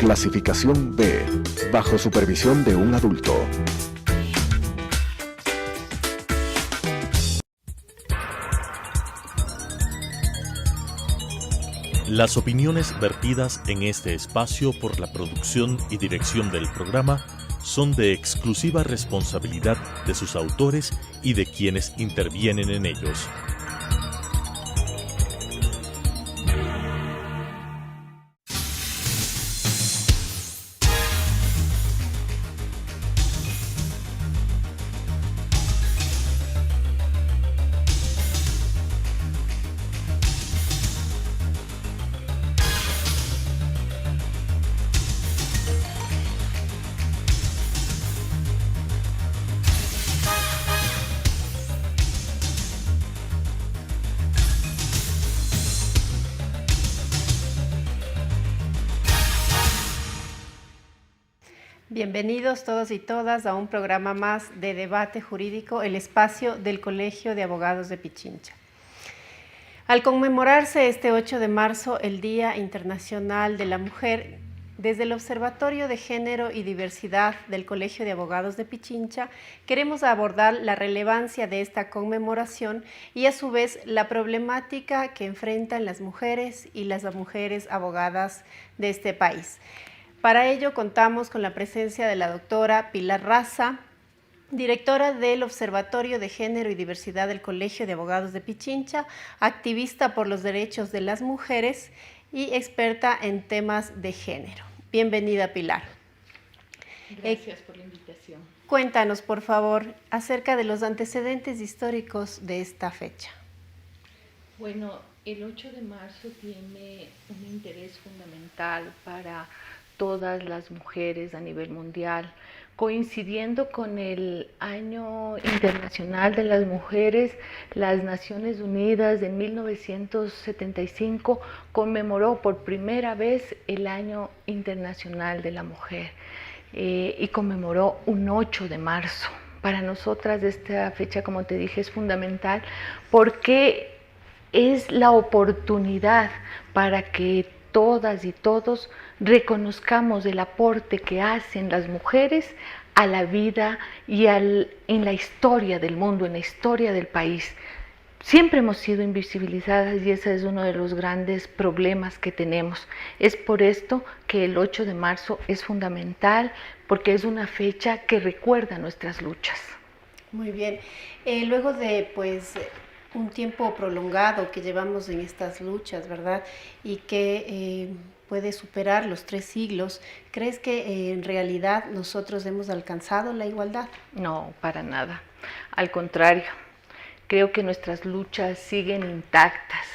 Clasificación B, bajo supervisión de un adulto. Las opiniones vertidas en este espacio por la producción y dirección del programa son de exclusiva responsabilidad de sus autores y de quienes intervienen en ellos. Bienvenidos todos y todas a un programa más de debate jurídico, el espacio del Colegio de Abogados de Pichincha. Al conmemorarse este 8 de marzo, el Día Internacional de la Mujer, desde el Observatorio de Género y Diversidad del Colegio de Abogados de Pichincha, queremos abordar la relevancia de esta conmemoración y a su vez la problemática que enfrentan las mujeres y las mujeres abogadas de este país. Para ello contamos con la presencia de la doctora Pilar Raza, directora del Observatorio de Género y Diversidad del Colegio de Abogados de Pichincha, activista por los derechos de las mujeres y experta en temas de género. Bienvenida, Pilar. Gracias por la invitación. Cuéntanos, por favor, acerca de los antecedentes históricos de esta fecha. Bueno, el 8 de marzo tiene un interés fundamental para todas las mujeres a nivel mundial, coincidiendo con el Año Internacional de las Mujeres. Las Naciones Unidas en 1975 conmemoró por primera vez el Año Internacional de la Mujer y conmemoró un 8 de marzo. Para nosotras esta fecha, como te dije, es fundamental porque es la oportunidad para que todas y todos reconozcamos el aporte que hacen las mujeres a la vida y en la historia del mundo, en la historia del país. Siempre hemos sido invisibilizadas y ese es uno de los grandes problemas que tenemos. Es por esto que el 8 de marzo es fundamental, porque es una fecha que recuerda nuestras luchas. Muy bien. Luego de un tiempo prolongado que llevamos en estas luchas, ¿verdad? Y que puede superar los 3 siglos. ¿Crees que en realidad nosotros hemos alcanzado la igualdad? No, para nada. Al contrario, creo que nuestras luchas siguen intactas.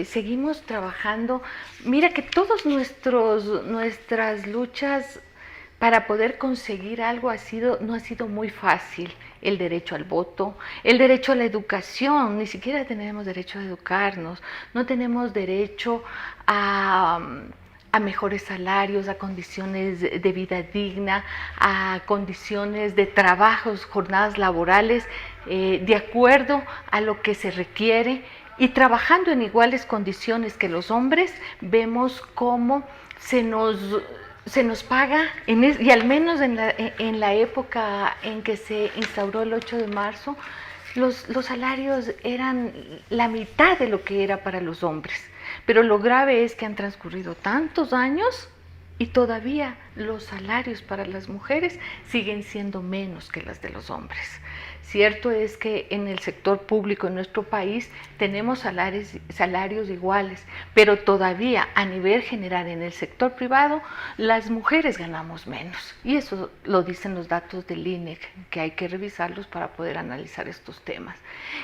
Seguimos trabajando. Mira que todas nuestras luchas para poder conseguir algo no ha sido muy fácil. El derecho al voto, el derecho a la educación, ni siquiera tenemos derecho a educarnos, no tenemos derecho a mejores salarios, a condiciones de vida digna, a condiciones de trabajos, jornadas laborales, de acuerdo a lo que se requiere, y trabajando en iguales condiciones que los hombres. Vemos cómo se nos paga, y al menos en la época en que se instauró el 8 de marzo, los salarios eran la mitad de lo que era para los hombres. Pero lo grave es que han transcurrido tantos años y todavía los salarios para las mujeres siguen siendo menos que las de los hombres. Cierto es que en el sector público en nuestro país tenemos salarios iguales, pero todavía a nivel general en el sector privado las mujeres ganamos menos. Y eso lo dicen los datos del INEC, que hay que revisarlos para poder analizar estos temas.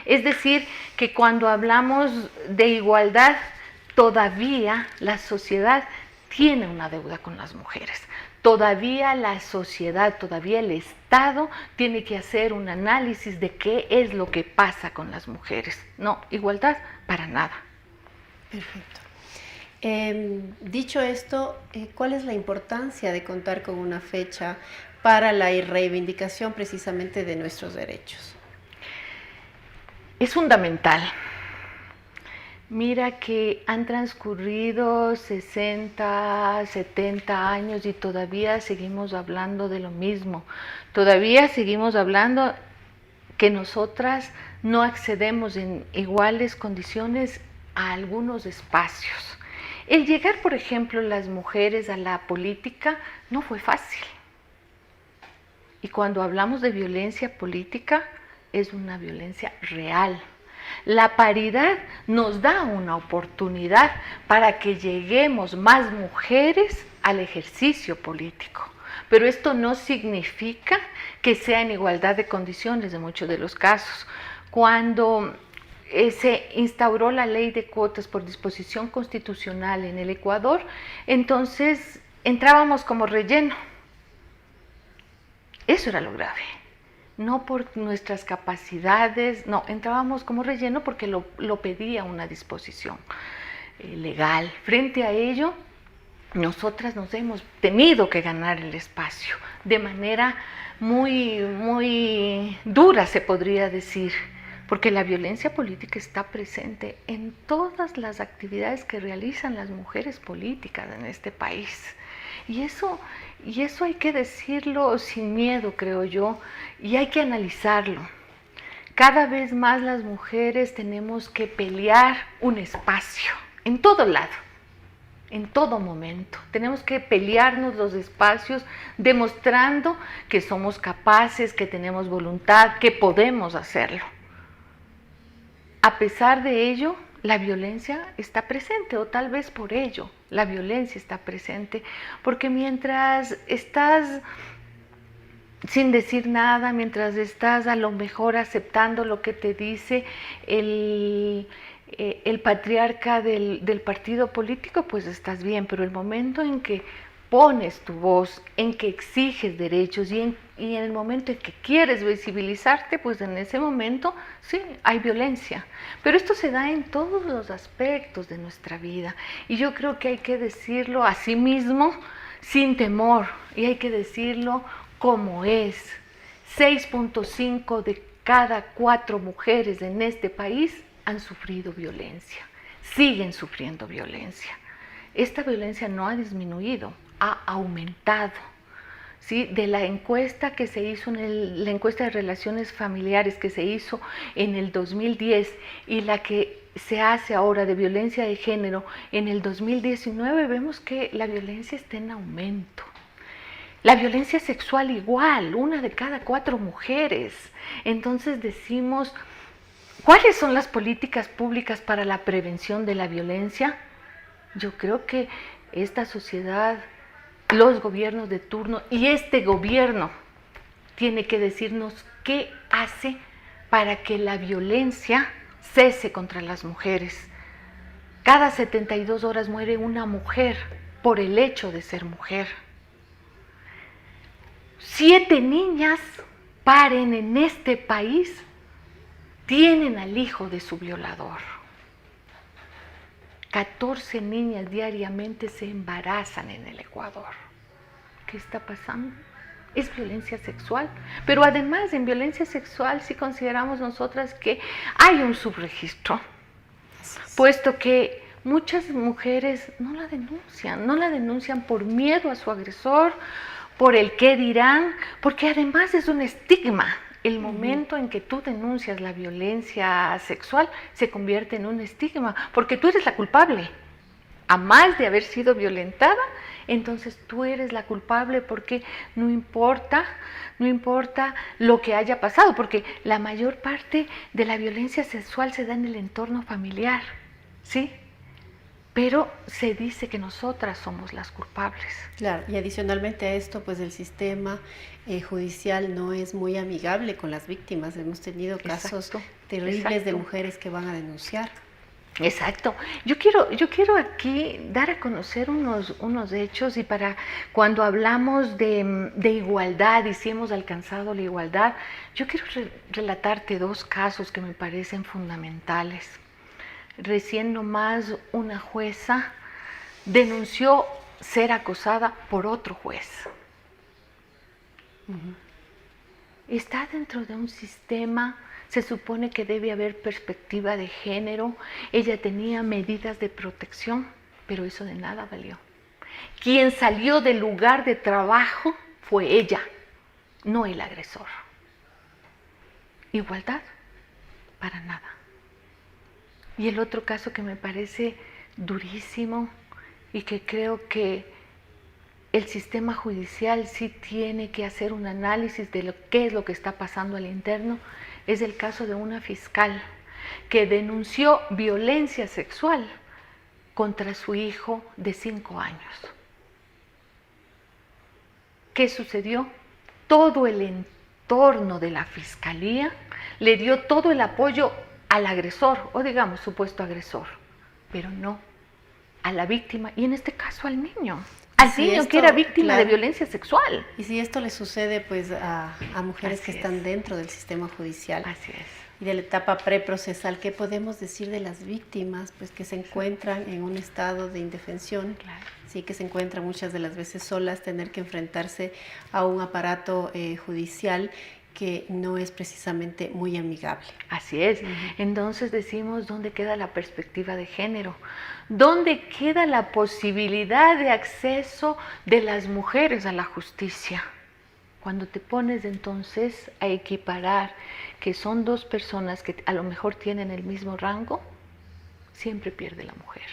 Es decir, que cuando hablamos de igualdad, todavía la sociedad tiene una deuda con las mujeres. Todavía la sociedad, todavía el Estado tiene que hacer un análisis de qué es lo que pasa con las mujeres. No, igualdad para nada. Perfecto. Dicho esto, ¿cuál es la importancia de contar con una fecha para la reivindicación precisamente de nuestros derechos? Es fundamental. Mira que han transcurrido 60, 70 años y todavía seguimos hablando de lo mismo. Todavía seguimos hablando que nosotras no accedemos en iguales condiciones a algunos espacios. El llegar, por ejemplo, las mujeres a la política no fue fácil. Y cuando hablamos de violencia política, es una violencia real. La paridad nos da una oportunidad para que lleguemos más mujeres al ejercicio político. Pero esto no significa que sea en igualdad de condiciones en muchos de los casos. Cuando se instauró la ley de cuotas por disposición constitucional en el Ecuador, entonces entrábamos como relleno. Eso era lo grave. No por nuestras capacidades, no, entrábamos como relleno porque lo pedía una disposición legal. Frente a ello, nosotras nos hemos tenido que ganar el espacio de manera muy dura, se podría decir, porque la violencia política está presente en todas las actividades que realizan las mujeres políticas en este país. Y eso hay que decirlo sin miedo, creo yo, y hay que analizarlo. Cada vez más las mujeres tenemos que pelear un espacio, en todo lado, en todo momento. Tenemos que pelearnos los espacios demostrando que somos capaces, que tenemos voluntad, que podemos hacerlo. A pesar de ello, la violencia está presente, o tal vez por ello la violencia está presente, porque mientras estás sin decir nada, mientras estás a lo mejor aceptando lo que te dice el patriarca del partido político, pues estás bien, pero el momento en que pones tu voz, en que exiges derechos y en el momento en que quieres visibilizarte, pues en ese momento sí, hay violencia. Pero esto se da en todos los aspectos de nuestra vida y yo creo que hay que decirlo a sí mismo sin temor y hay que decirlo como es. 6.5 de cada 4 mujeres en este país han sufrido violencia, siguen sufriendo violencia. Esta violencia no ha disminuido, ha aumentado. ¿Sí? De la encuesta que se hizo, la encuesta de relaciones familiares que se hizo en el 2010 y la que se hace ahora de violencia de género en el 2019, vemos que la violencia está en aumento. La violencia sexual igual, 1 de cada 4 mujeres. Entonces decimos, ¿cuáles son las políticas públicas para la prevención de la violencia? Yo creo que esta sociedad, los gobiernos de turno y este gobierno tiene que decirnos qué hace para que la violencia cese contra las mujeres. Cada 72 horas muere una mujer por el hecho de ser mujer. 7 niñas paren en este país, tienen al hijo de su violador. 14 niñas diariamente se embarazan en el Ecuador. ¿Qué está pasando? Es violencia sexual. Pero además en violencia sexual sí consideramos nosotras que hay un subregistro, puesto que muchas mujeres no la denuncian por miedo a su agresor, por el qué dirán, porque además es un estigma. El momento en que tú denuncias la violencia sexual se convierte en un estigma, porque tú eres la culpable. A más de haber sido violentada, entonces tú eres la culpable porque no importa lo que haya pasado, porque la mayor parte de la violencia sexual se da en el entorno familiar, ¿sí? Pero se dice que nosotras somos las culpables. Claro, y adicionalmente a esto, pues el sistema judicial no es muy amigable con las víctimas. Hemos tenido casos terribles de mujeres que van a denunciar. Exacto. Yo quiero aquí dar a conocer unos hechos y para cuando hablamos de igualdad y si hemos alcanzado la igualdad, yo quiero relatarte 2 casos que me parecen fundamentales. Recién nomás una jueza denunció ser acosada por otro juez. Está dentro de un sistema Se supone que debe haber perspectiva de género. Ella tenía medidas de protección, pero eso de nada valió. Quien salió del lugar de trabajo fue ella, no el agresor. Igualdad, para nada. Y el otro caso que me parece durísimo y que creo que el sistema judicial sí tiene que hacer un análisis de qué es lo que está pasando al interno, es el caso de una fiscal que denunció violencia sexual contra su hijo de 5 años. ¿Qué sucedió? Todo el entorno de la fiscalía le dio todo el apoyo al agresor, o digamos supuesto agresor, pero no a la víctima, y en este caso al niño. Al niño que era víctima de violencia sexual. Y si esto le sucede pues a mujeres que están dentro del sistema judicial. Así es. Y de la etapa preprocesal, ¿qué podemos decir de las víctimas? Pues que se encuentran en un estado de indefensión, sí, que se encuentran muchas de las veces solas, tener que enfrentarse a un aparato judicial que no es precisamente muy amigable. Así es. Entonces decimos, ¿dónde queda la perspectiva de género? ¿Dónde queda la posibilidad de acceso de las mujeres a la justicia? Cuando te pones entonces a equiparar que son dos personas que a lo mejor tienen el mismo rango, siempre pierde la mujer.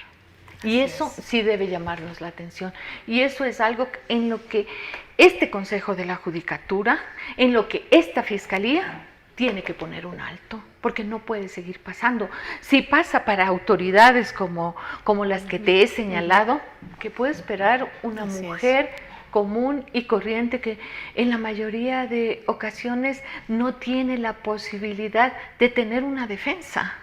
Y eso sí debe llamarnos la atención. Y eso es algo en lo que este Consejo de la Judicatura, en lo que esta Fiscalía tiene que poner un alto, porque no puede seguir pasando. Si pasa para autoridades como las que te he señalado, ¿qué puede esperar una mujer común y corriente que en la mayoría de ocasiones no tiene la posibilidad de tener una defensa?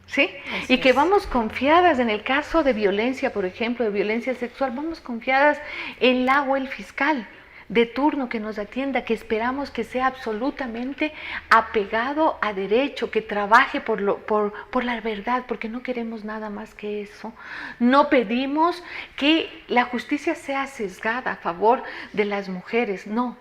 ¿Sí? Y que vamos confiadas en el caso de violencia, por ejemplo, de violencia sexual, vamos confiadas en la o el fiscal de turno que nos atienda, que esperamos que sea absolutamente apegado a derecho, que trabaje por la verdad, porque no queremos nada más que eso. No pedimos que la justicia sea sesgada a favor de las mujeres, no,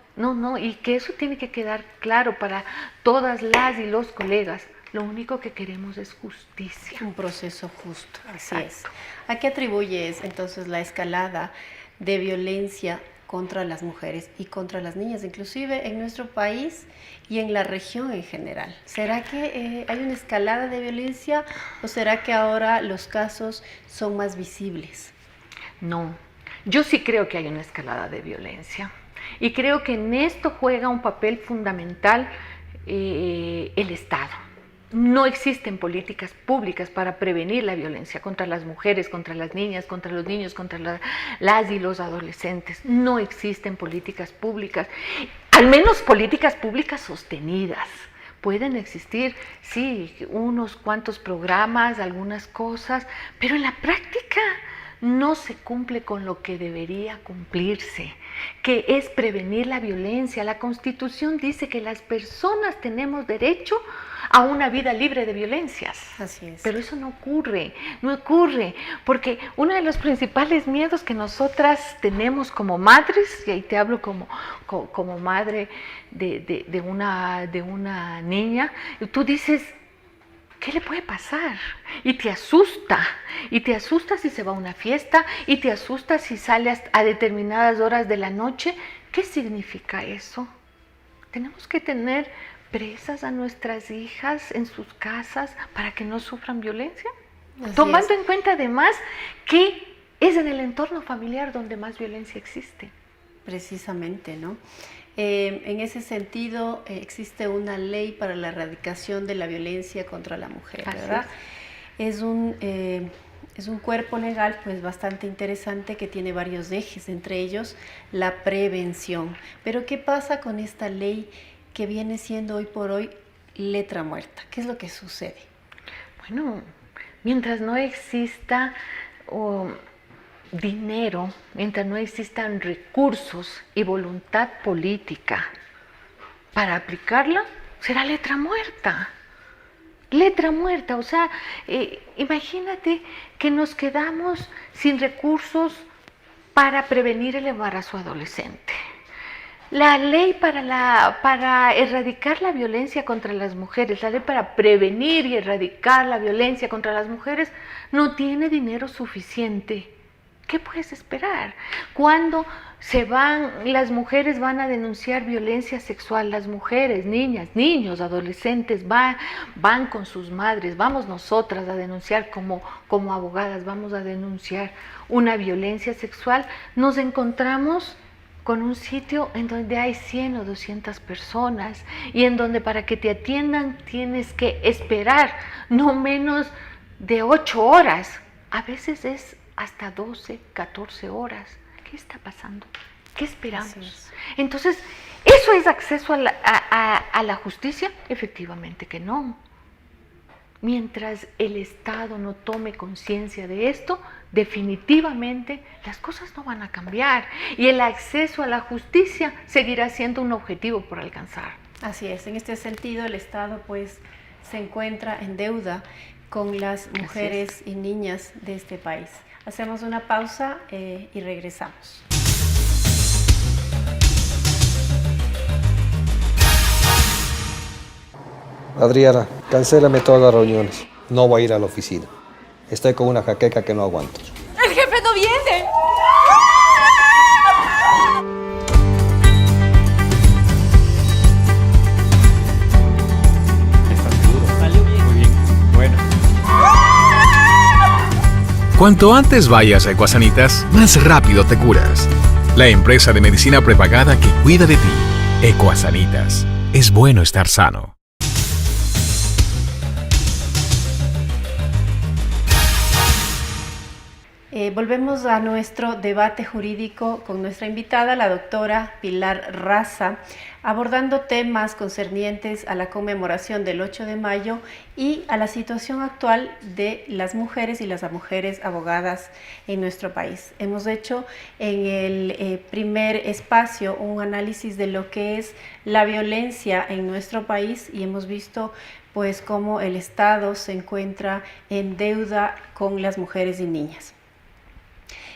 y que eso tiene que quedar claro para todas las y los colegas. Lo único que queremos es justicia. Un proceso justo, así Exacto. es. ¿A qué atribuyes entonces la escalada de violencia contra las mujeres y contra las niñas, inclusive en nuestro país y en la región en general? ¿Será que hay una escalada de violencia o será que ahora los casos son más visibles? No, yo sí creo que hay una escalada de violencia y creo que en esto juega un papel fundamental el Estado. No existen políticas públicas para prevenir la violencia contra las mujeres, contra las niñas, contra los niños, contra las y los adolescentes. No existen políticas públicas, al menos políticas públicas sostenidas. Pueden existir, sí, unos cuantos programas, algunas cosas, pero en la práctica no se cumple con lo que debería cumplirse, que es prevenir la violencia. La Constitución dice que las personas tenemos derecho a una vida libre de violencias. Así es. Pero eso no ocurre, porque uno de los principales miedos que nosotras tenemos como madres, y ahí te hablo como madre de una niña, tú dices, ¿qué le puede pasar? Y te asusta si se va a una fiesta, y te asusta si sale a determinadas horas de la noche. ¿Qué significa eso? Tenemos que tener presas a nuestras hijas en sus casas para que no sufran violencia, tomando en cuenta además que es en el entorno familiar donde más violencia existe. Precisamente, ¿no? En ese sentido, existe una ley para la erradicación de la violencia contra la mujer, ¿verdad? Es un cuerpo legal pues bastante interesante que tiene varios ejes, entre ellos la prevención. Pero ¿qué pasa con esta ley que viene siendo hoy por hoy letra muerta? ¿Qué es lo que sucede? Bueno, mientras no exista dinero, mientras no existan recursos y voluntad política para aplicarla, será letra muerta. Letra muerta, o sea, imagínate que nos quedamos sin recursos para prevenir el embarazo adolescente. La ley para erradicar la violencia contra las mujeres, la ley para prevenir y erradicar la violencia contra las mujeres no tiene dinero suficiente. ¿Qué puedes esperar? Cuando las mujeres van a denunciar violencia sexual, las mujeres, niñas, niños, adolescentes van con sus madres, vamos nosotras a denunciar como abogadas, vamos a denunciar una violencia sexual, nos encontramos con un sitio en donde hay 100 o 200 personas y en donde para que te atiendan tienes que esperar no menos de 8 horas, a veces es hasta 12, 14 horas. ¿Qué está pasando? ¿Qué esperamos? Entonces, ¿eso es acceso a la justicia? Efectivamente que no. Mientras el Estado no tome conciencia de esto, definitivamente las cosas no van a cambiar y el acceso a la justicia seguirá siendo un objetivo por alcanzar. Así es, en este sentido el Estado pues se encuentra en deuda con las mujeres y niñas de este país. Hacemos una pausa y regresamos. Adriana, cancélame todas las reuniones. No voy a ir a la oficina. Estoy con una jaqueca que no aguanto. ¡El jefe no viene! ¿Estás seguro? Salió bien. Muy bien. Bueno. Cuanto antes vayas a Ecuasanitas, más rápido te curas. La empresa de medicina prepagada que cuida de ti. Ecuasanitas. Es bueno estar sano. Volvemos a nuestro debate jurídico con nuestra invitada, la doctora Pilar Raza, abordando temas concernientes a la conmemoración del 8 de mayo y a la situación actual de las mujeres y las mujeres abogadas en nuestro país. Hemos hecho en el primer espacio un análisis de lo que es la violencia en nuestro país y hemos visto pues cómo el Estado se encuentra en deuda con las mujeres y niñas.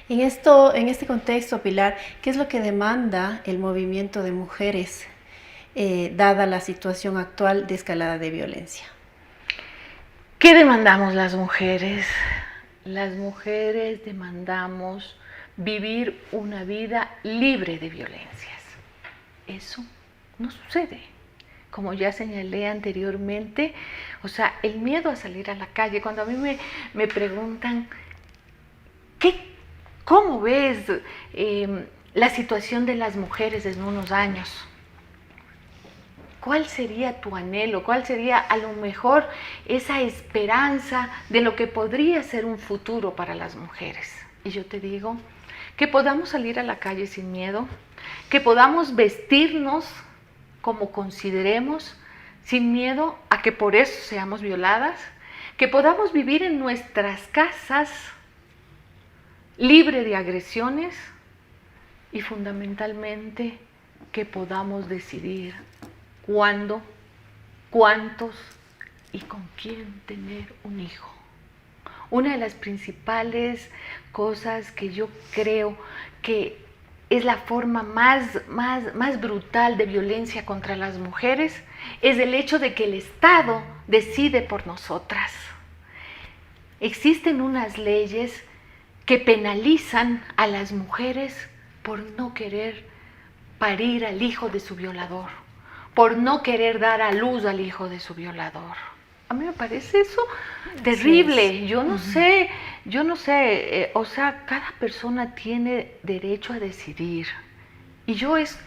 En este contexto, Pilar, ¿qué es lo que demanda el movimiento de mujeres dada la situación actual de escalada de violencia? ¿Qué demandamos las mujeres? Las mujeres demandamos vivir una vida libre de violencias. Eso no sucede. Como ya señalé anteriormente, o sea, el miedo a salir a la calle. Cuando a mí me preguntan, ¿cómo ves la situación de las mujeres en unos años? ¿Cuál sería tu anhelo? ¿Cuál sería a lo mejor esa esperanza de lo que podría ser un futuro para las mujeres? Y yo te digo, que podamos salir a la calle sin miedo, que podamos vestirnos como consideremos, sin miedo a que por eso seamos violadas, que podamos vivir en nuestras casas libre de agresiones y fundamentalmente que podamos decidir cuándo, cuántos y con quién tener un hijo. Una de las principales cosas que yo creo que es la forma más brutal de violencia contra las mujeres es el hecho de que el Estado decide por nosotras. Existen unas leyes que penalizan a las mujeres por no querer parir al hijo de su violador, por no querer dar a luz al hijo de su violador. A mí me parece eso terrible. Yo no sé, o sea, cada persona tiene derecho a decidir. Y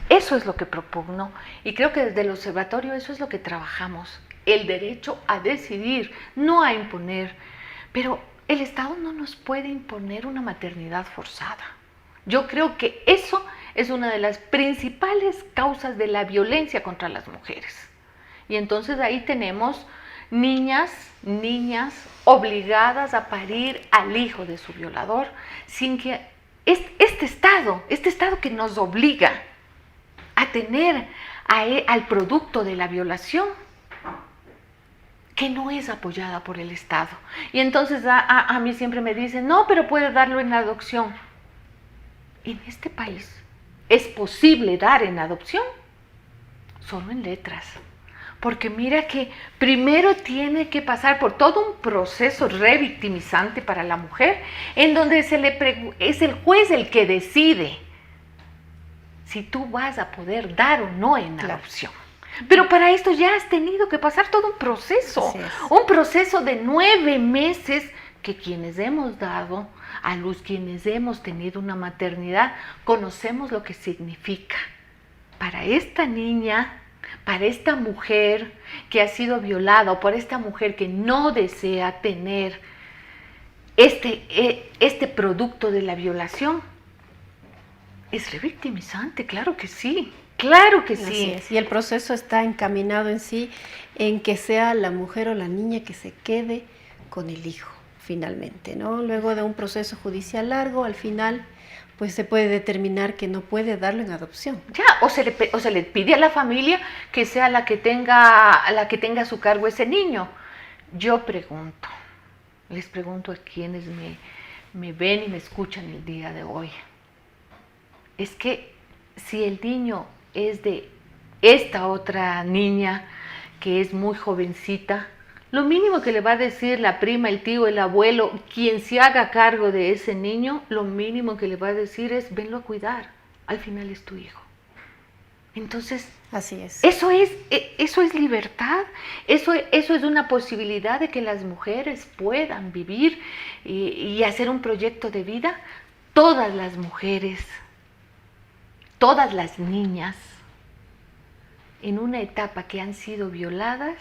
eso es lo que propugno. Y creo que desde el observatorio eso es lo que trabajamos. El derecho a decidir, no a imponer. Pero el Estado no nos puede imponer una maternidad forzada. Yo creo que eso es una de las principales causas de la violencia contra las mujeres. Y entonces ahí tenemos niñas obligadas a parir al hijo de su violador, sin que este Estado que nos obliga a tener al producto de la violación, que no es apoyada por el Estado. Y entonces a mí siempre me dicen, no, pero puede darlo en adopción. En este país es posible dar en adopción? Solo en letras. Porque mira que primero tiene que pasar por todo un proceso revictimizante para la mujer, en donde es el juez el que decide si tú vas a poder dar o no en adopción. Pero para esto ya has tenido que pasar todo un proceso de 9 meses que quienes hemos dado a luz, quienes hemos tenido una maternidad, conocemos lo que significa para esta niña, para esta mujer que ha sido violada o para esta mujer que no desea tener este producto de la violación. Es revictimizante, claro que sí. Claro que sí. Así es. Y el proceso está encaminado en sí en que sea la mujer o la niña que se quede con el hijo, finalmente, ¿no? Luego de un proceso judicial largo, al final, pues se puede determinar que no puede darlo en adopción. Ya, o se le pide a la familia que sea la que tenga a su cargo ese niño. Yo les pregunto a quienes me ven y me escuchan el día de hoy. Es que si el niño es de esta otra niña que es muy jovencita, lo mínimo que le va a decir la prima, el tío, el abuelo, quien se haga cargo de ese niño, lo mínimo que le va a decir es venlo a cuidar, al final es tu hijo. Entonces, así es. Eso es libertad, eso es una posibilidad de que las mujeres puedan vivir y hacer un proyecto de vida. Todas las mujeres, todas las niñas, en una etapa que han sido violadas,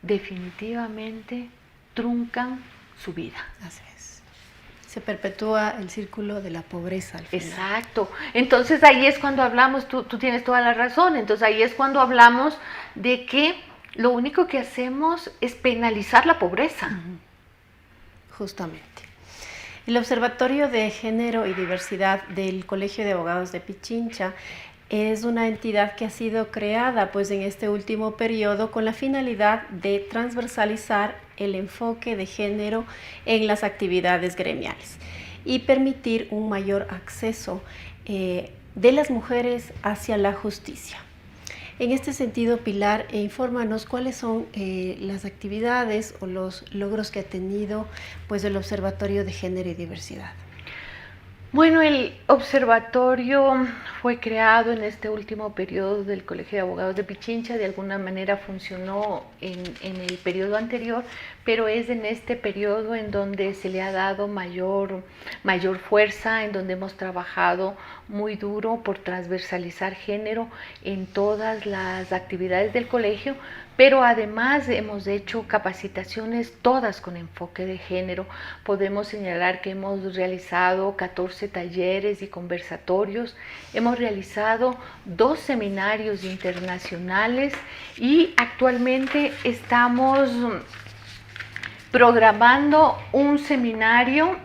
definitivamente truncan su vida. Así es. Se perpetúa el círculo de la pobreza al final. Exacto. Entonces ahí es cuando hablamos, tú tienes toda la razón, entonces ahí es cuando hablamos de que lo único que hacemos es penalizar la pobreza. Justamente. El Observatorio de Género y Diversidad del Colegio de Abogados de Pichincha es una entidad que ha sido creada pues en este último periodo con la finalidad de transversalizar el enfoque de género en las actividades gremiales y permitir un mayor acceso de las mujeres hacia la justicia. En este sentido, Pilar, infórmanos cuáles son las actividades o los logros que ha tenido pues, el Observatorio de Género y Diversidad. Bueno, el observatorio fue creado en este último periodo del Colegio de Abogados de Pichincha, de alguna manera funcionó en el periodo anterior, pero es en este periodo en donde se le ha dado mayor fuerza, en donde hemos trabajado muy duro por transversalizar género en todas las actividades del colegio, pero además hemos hecho capacitaciones todas con enfoque de género. Podemos señalar que hemos realizado 14 talleres y conversatorios, hemos realizado 2 seminarios internacionales y actualmente estamos programando un seminario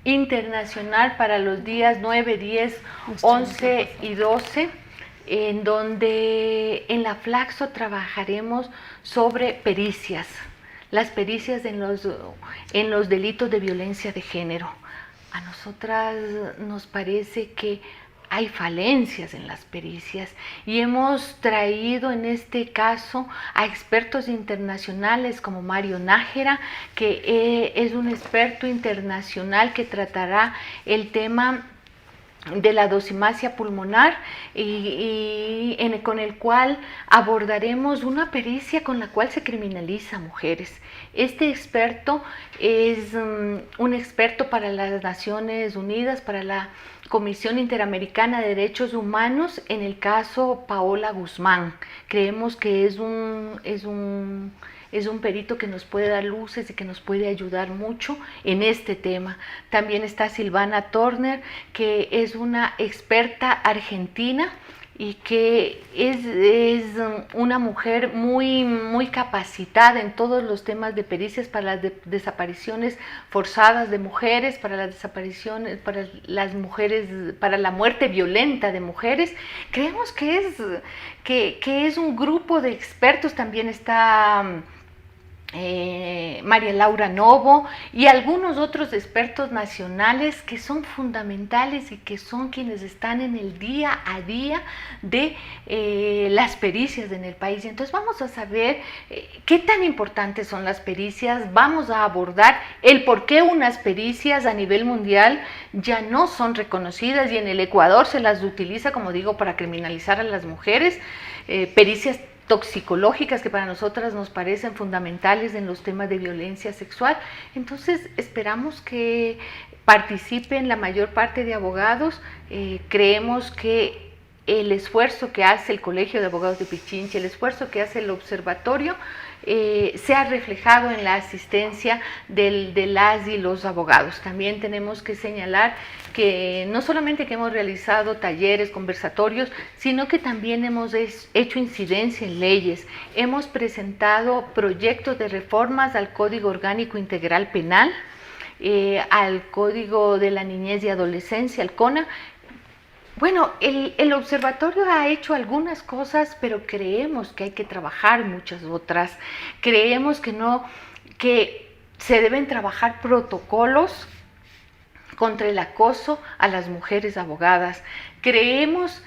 internacional para los días 9, 10, 11 y 12, en donde en la Flaxo trabajaremos sobre pericias, las pericias en los delitos de violencia de género. A nosotras nos parece que hay falencias en las pericias y hemos traído en este caso a expertos internacionales como Mario Nájera, que es un experto internacional que tratará el tema de la dosimasia pulmonar con el cual abordaremos una pericia con la cual se criminaliza a mujeres. Este experto es un experto para las Naciones Unidas, para la Comisión Interamericana de Derechos Humanos, en el caso Paola Guzmán. Creemos que es un perito que nos puede dar luces y que nos puede ayudar mucho en este tema. También está Silvana Turner, que es una experta argentina y que es una mujer muy capacitada en todos los temas de pericias para las desapariciones forzadas de mujeres, para las desapariciones, para las mujeres, para la muerte violenta de mujeres. Creemos que es un grupo de expertos. También está María Laura Novo y algunos otros expertos nacionales que son fundamentales y que son quienes están en el día a día de las pericias en el país. Entonces vamos a saber qué tan importantes son las pericias, vamos a abordar el por qué unas pericias a nivel mundial ya no son reconocidas y en el Ecuador se las utiliza, como digo, para criminalizar a las mujeres, pericias toxicológicas que para nosotras nos parecen fundamentales en los temas de violencia sexual. Entonces esperamos que participen la mayor parte de abogados. Creemos que el esfuerzo que hace el Colegio de Abogados de Pichincha, el esfuerzo que hace el observatorio, se ha reflejado en la asistencia de las y los abogados. También tenemos que señalar que no solamente que hemos realizado talleres, conversatorios, sino que también hemos hecho incidencia en leyes. Hemos presentado proyectos de reformas al Código Orgánico Integral Penal, al Código de la Niñez y Adolescencia, al CONA. Bueno, el observatorio ha hecho algunas cosas, pero creemos que hay que trabajar muchas otras. Creemos que se deben trabajar protocolos contra el acoso a las mujeres abogadas. Creemos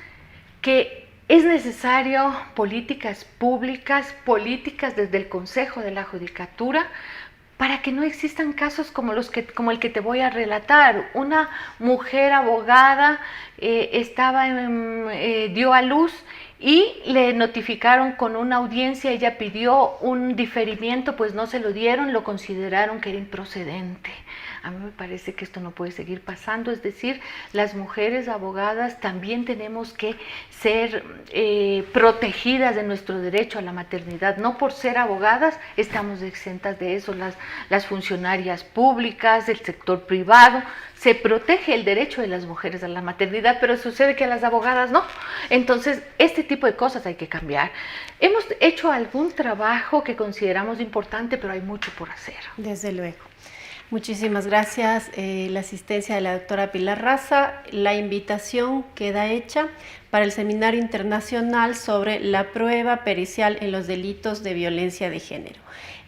que es necesario políticas públicas, políticas desde el Consejo de la Judicatura, para que no existan casos como el que te voy a relatar. Una mujer abogada dio a luz y le notificaron con una audiencia, ella pidió un diferimiento, pues no se lo dieron, lo consideraron que era improcedente. A mí me parece que esto no puede seguir pasando, es decir, las mujeres abogadas también tenemos que ser protegidas de nuestro derecho a la maternidad. No por ser abogadas estamos exentas de eso. Las funcionarias públicas, el sector privado, se protege el derecho de las mujeres a la maternidad, pero sucede que a las abogadas no. Entonces, este tipo de cosas hay que cambiar. Hemos hecho algún trabajo que consideramos importante, pero hay mucho por hacer. Desde luego. Muchísimas gracias. La asistencia de la doctora Pilar Raza. La invitación queda hecha para el Seminario Internacional sobre la prueba pericial en los delitos de violencia de género.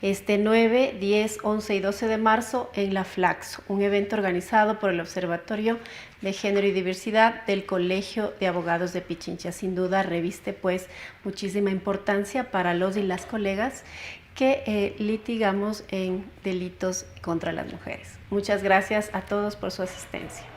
9, 10, 11 y 12 de marzo en la Flaxo, un evento organizado por el Observatorio de Género y Diversidad del Colegio de Abogados de Pichincha. Sin duda reviste pues muchísima importancia para los y las colegas que litigamos en delitos contra las mujeres. Muchas gracias a todos por su asistencia.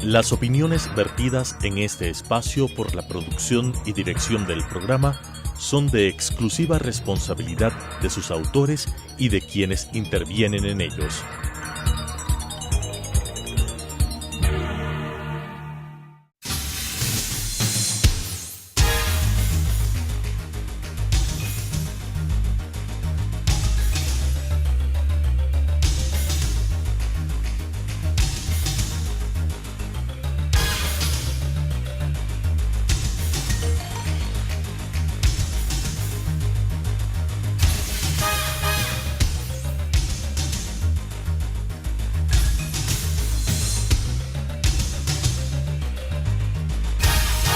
Las opiniones vertidas en este espacio por la producción y dirección del programa son de exclusiva responsabilidad de sus autores y de quienes intervienen en ellos.